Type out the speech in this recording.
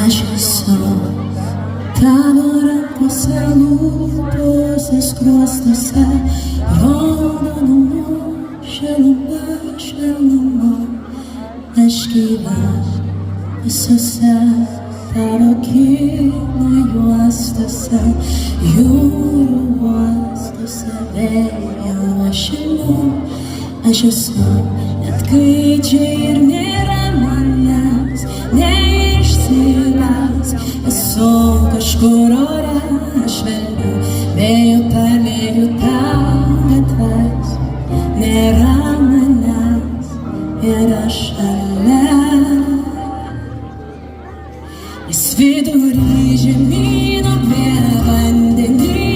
aš esu tavo rankose, lūpose, skruostuose, raudonumu, šiluma, švelnumu. Aš gyva visose tavo kino juostose, jūrų uostose, vėjo ošimu. Aš esu net kai čia ir nėra manęs, neišsigąs. Esu kažkur ore, švelniu vėju perlieju tau gatves. Nėra manęs ir aš šalia. Jis vidury žemyno prie vandenį